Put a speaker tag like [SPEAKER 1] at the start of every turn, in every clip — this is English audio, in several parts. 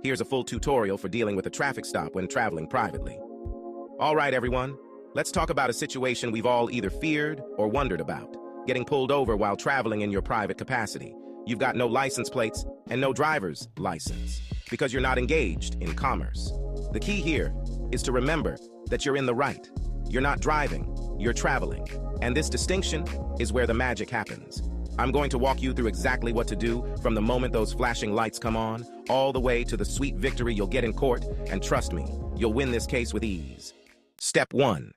[SPEAKER 1] Here's a full tutorial for dealing with a traffic stop when traveling privately. All right, everyone, let's talk about a situation we've all either feared or wondered about: getting pulled over while traveling in your private capacity. You've got no license plates and no driver's license because you're not engaged in commerce. The key here is to remember that you're in the right. You're not driving, you're traveling. And this distinction is where the magic happens. I'm going to walk you through exactly what to do from the moment those flashing lights come on, all the way to the sweet victory you'll get in court, and trust me, you'll win this case with ease. Step 1.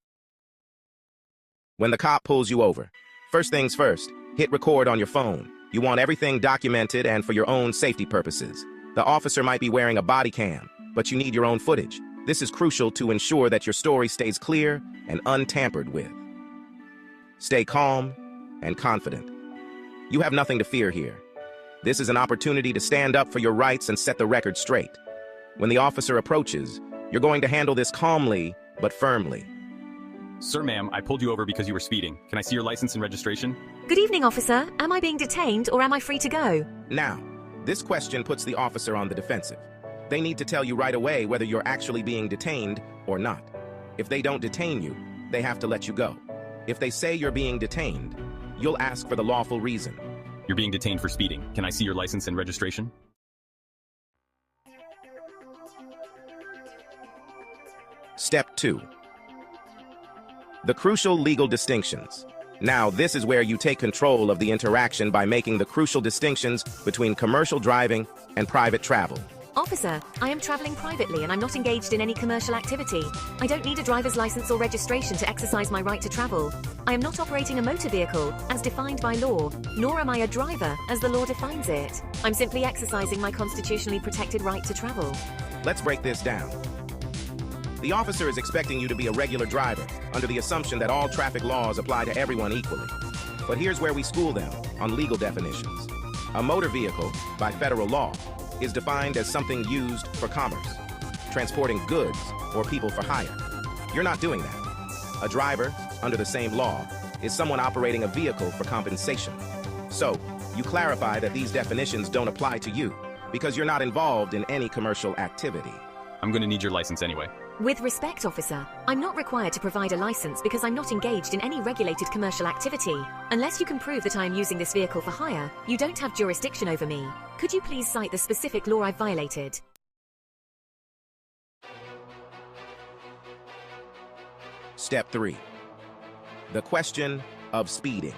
[SPEAKER 1] When the cop pulls you over, first things first, hit record on your phone. You want everything documented and for your own safety purposes. The officer might be wearing a body cam, but you need your own footage. This is crucial to ensure that your story stays clear and untampered with. Stay calm and confident. You have nothing to fear here. This is an opportunity to stand up for your rights and set the record straight. When the officer approaches, you're going to handle this calmly but firmly.
[SPEAKER 2] Sir, ma'am, I pulled you over because you were speeding. Can I see your license and registration?
[SPEAKER 3] Good evening, officer. Am I being detained or am I free to go?
[SPEAKER 1] Now, this question puts the officer on the defensive. They need to tell you right away whether you're actually being detained or not. If they don't detain you, they have to let you go. If they say you're being detained, you'll ask for the lawful reason.
[SPEAKER 2] You're being detained for speeding. Can I see your license and registration?
[SPEAKER 1] Step 2. The crucial legal distinctions. Now, this is where you take control of the interaction by making the crucial distinctions between commercial driving and private travel.
[SPEAKER 3] Officer, I am traveling privately and I'm not engaged in any commercial activity. I don't need a driver's license or registration to exercise my right to travel. I am not operating a motor vehicle, as defined by law, nor am I a driver, as the law defines it. I'm simply exercising my constitutionally protected right to travel.
[SPEAKER 1] Let's break this down. The officer is expecting you to be a regular driver, under the assumption that all traffic laws apply to everyone equally. But here's where we school them on legal definitions. A motor vehicle, by federal law, is defined as something used for commerce, transporting goods or people for hire. You're not doing that. A driver, under the same law, is someone operating a vehicle for compensation. So, you clarify that these definitions don't apply to you because you're not involved in any commercial activity.
[SPEAKER 2] I'm going to need your license anyway.
[SPEAKER 3] With respect, officer, I'm not required to provide a license because I'm not engaged in any regulated commercial activity. Unless you can prove that I am using this vehicle for hire, you don't have jurisdiction over me. Could you please cite the specific law I've violated?
[SPEAKER 1] Step 3. The question of speeding.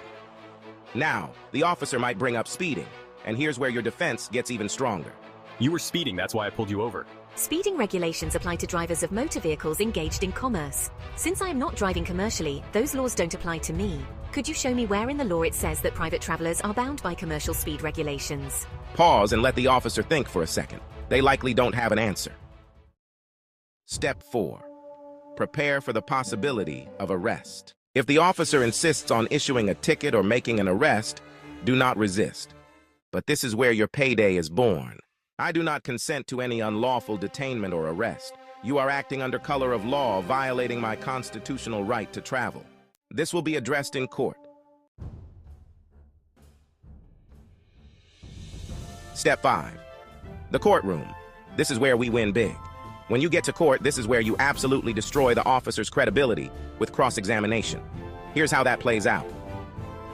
[SPEAKER 1] Now, the officer might bring up speeding, and here's where your defense gets even stronger.
[SPEAKER 2] You were speeding, that's why I pulled you over.
[SPEAKER 3] Speeding regulations apply to drivers of motor vehicles engaged in commerce. Since I am not driving commercially, those laws don't apply to me. Could you show me where in the law it says that private travelers are bound by commercial speed regulations?
[SPEAKER 1] Pause and let the officer think for a second. They likely don't have an answer. Step 4. Prepare for the possibility of arrest. If the officer insists on issuing a ticket or making an arrest, do not resist. But this is where your payday is born. I do not consent to any unlawful detainment or arrest. You are acting under color of law, violating my constitutional right to travel. This will be addressed in court. Step 5. The courtroom. This is where we win big. When you get to court, this is where you absolutely destroy the officer's credibility with cross-examination. Here's how that plays out.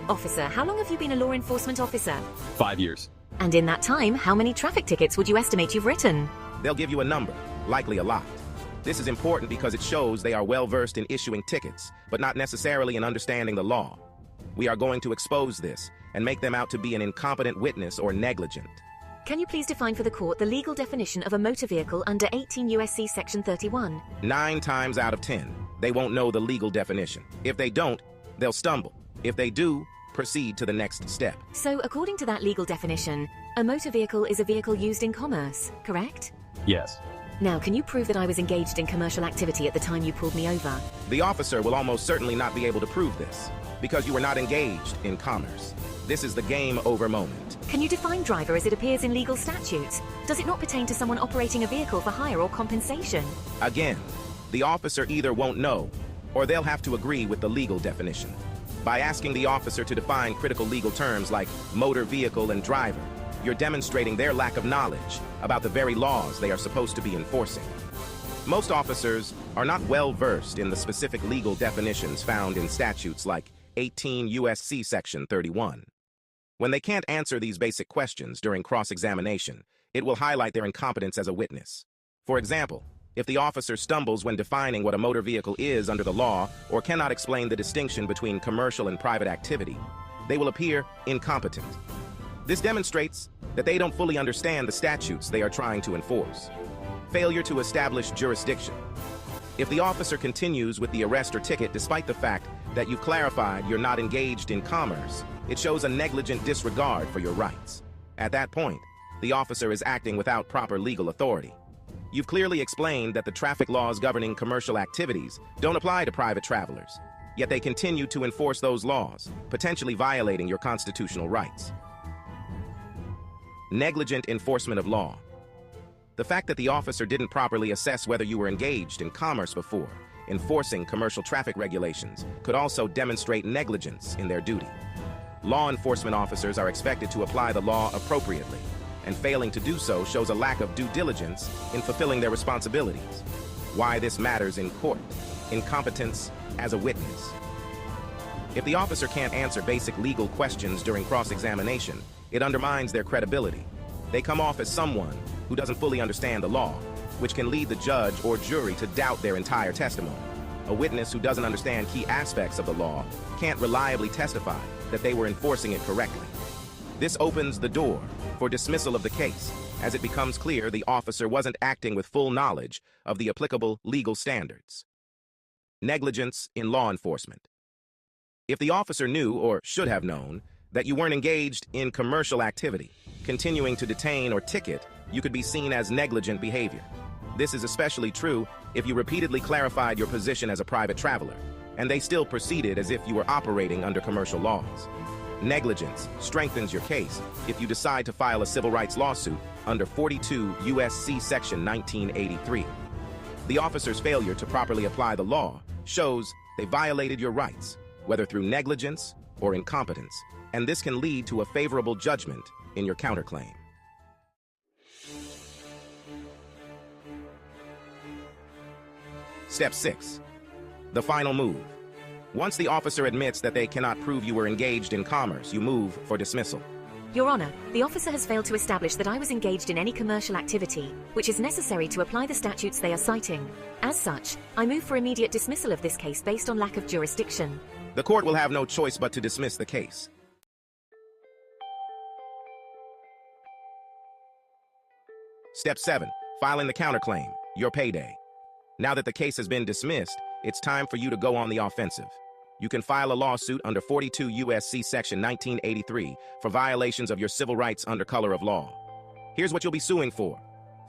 [SPEAKER 3] Officer, how long have you been a law enforcement officer?
[SPEAKER 2] 5 years.
[SPEAKER 3] And in that time, how many traffic tickets would you estimate you've written?
[SPEAKER 1] They'll give you a number, likely a lot. This is important because it shows they are well-versed in issuing tickets, but not necessarily in understanding the law. We are going to expose this and make them out to be an incompetent witness or negligent.
[SPEAKER 3] Can you please define for the court the legal definition of a motor vehicle under 18 U.S.C. Section 31?
[SPEAKER 1] 9 times out of 10, they won't know the legal definition. If they don't, they'll stumble. If they do, proceed to the next step.
[SPEAKER 3] So, according to that legal definition, a motor vehicle is a vehicle used in commerce, correct?
[SPEAKER 2] Yes.
[SPEAKER 3] Now, can you prove that I was engaged in commercial activity at the time you pulled me over?
[SPEAKER 1] The officer will almost certainly not be able to prove this, because you were not engaged in commerce. This is the game over moment.
[SPEAKER 3] Can you define driver as it appears in legal statutes? Does it not pertain to someone operating a vehicle for hire or compensation?
[SPEAKER 1] Again, the officer either won't know, or they'll have to agree with the legal definition. By asking the officer to define critical legal terms like motor vehicle and driver, you're demonstrating their lack of knowledge about the very laws they are supposed to be enforcing. Most officers are not well versed in the specific legal definitions found in statutes like 18 U.S.C. Section 31. When they can't answer these basic questions during cross-examination, it will highlight their incompetence as a witness. For example, if the officer stumbles when defining what a motor vehicle is under the law or cannot explain the distinction between commercial and private activity, they will appear incompetent. This demonstrates that they don't fully understand the statutes they are trying to enforce. Failure to establish jurisdiction. If the officer continues with the arrest or ticket despite the fact that you've clarified you're not engaged in commerce, it shows a negligent disregard for your rights. At that point, the officer is acting without proper legal authority. You've clearly explained that the traffic laws governing commercial activities don't apply to private travelers, yet they continue to enforce those laws, potentially violating your constitutional rights. Negligent enforcement of law. The fact that the officer didn't properly assess whether you were engaged in commerce before enforcing commercial traffic regulations could also demonstrate negligence in their duty. Law enforcement officers are expected to apply the law appropriately, and failing to do so shows a lack of due diligence in fulfilling their responsibilities. Why this matters in court. Incompetence as a witness. If the officer can't answer basic legal questions during cross-examination, it undermines their credibility. They come off as someone who doesn't fully understand the law, which can lead the judge or jury to doubt their entire testimony. A witness who doesn't understand key aspects of the law can't reliably testify that they were enforcing it correctly. This opens the door for dismissal of the case, as it becomes clear the officer wasn't acting with full knowledge of the applicable legal standards. Negligence in law enforcement. If the officer knew, or should have known, that you weren't engaged in commercial activity, continuing to detain or ticket, you could be seen as negligent behavior. This is especially true if you repeatedly clarified your position as a private traveler, and they still proceeded as if you were operating under commercial laws. Negligence strengthens your case if you decide to file a civil rights lawsuit under 42 U.S.C. Section 1983. The officer's failure to properly apply the law shows they violated your rights, whether through negligence or incompetence, and this can lead to a favorable judgment in your counterclaim. Step 6. The final move. Once the officer admits that they cannot prove you were engaged in commerce, you move for dismissal.
[SPEAKER 3] Your Honor, the officer has failed to establish that I was engaged in any commercial activity, which is necessary to apply the statutes they are citing. As such, I move for immediate dismissal of this case based on lack of jurisdiction.
[SPEAKER 1] The court will have no choice but to dismiss the case. Step 7. Filing the counterclaim, your payday. Now that the case has been dismissed, it's time for you to go on the offensive. You can file a lawsuit under 42 U.S.C. Section 1983 for violations of your civil rights under color of law. Here's what you'll be suing for: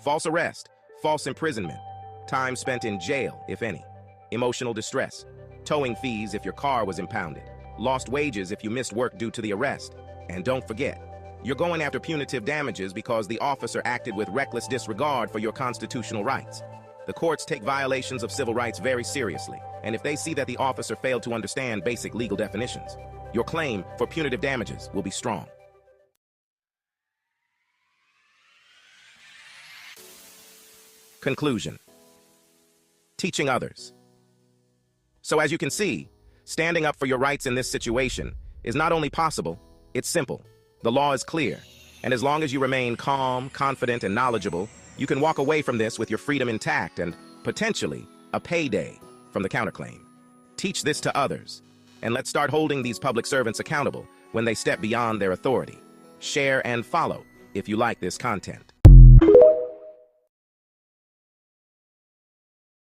[SPEAKER 1] false arrest, false imprisonment, time spent in jail, if any, emotional distress, towing fees if your car was impounded, lost wages if you missed work due to the arrest, and don't forget, you're going after punitive damages because the officer acted with reckless disregard for your constitutional rights. The courts take violations of civil rights very seriously, and if they see that the officer failed to understand basic legal definitions, your claim for punitive damages will be strong. Conclusion. Teaching others. So as you can see, standing up for your rights in this situation is not only possible, it's simple. The law is clear, and as long as you remain calm, confident, and knowledgeable, you can walk away from this with your freedom intact and, potentially, a payday from the counterclaim. Teach this to others, and let's start holding these public servants accountable when they step beyond their authority. Share and follow if you like this content.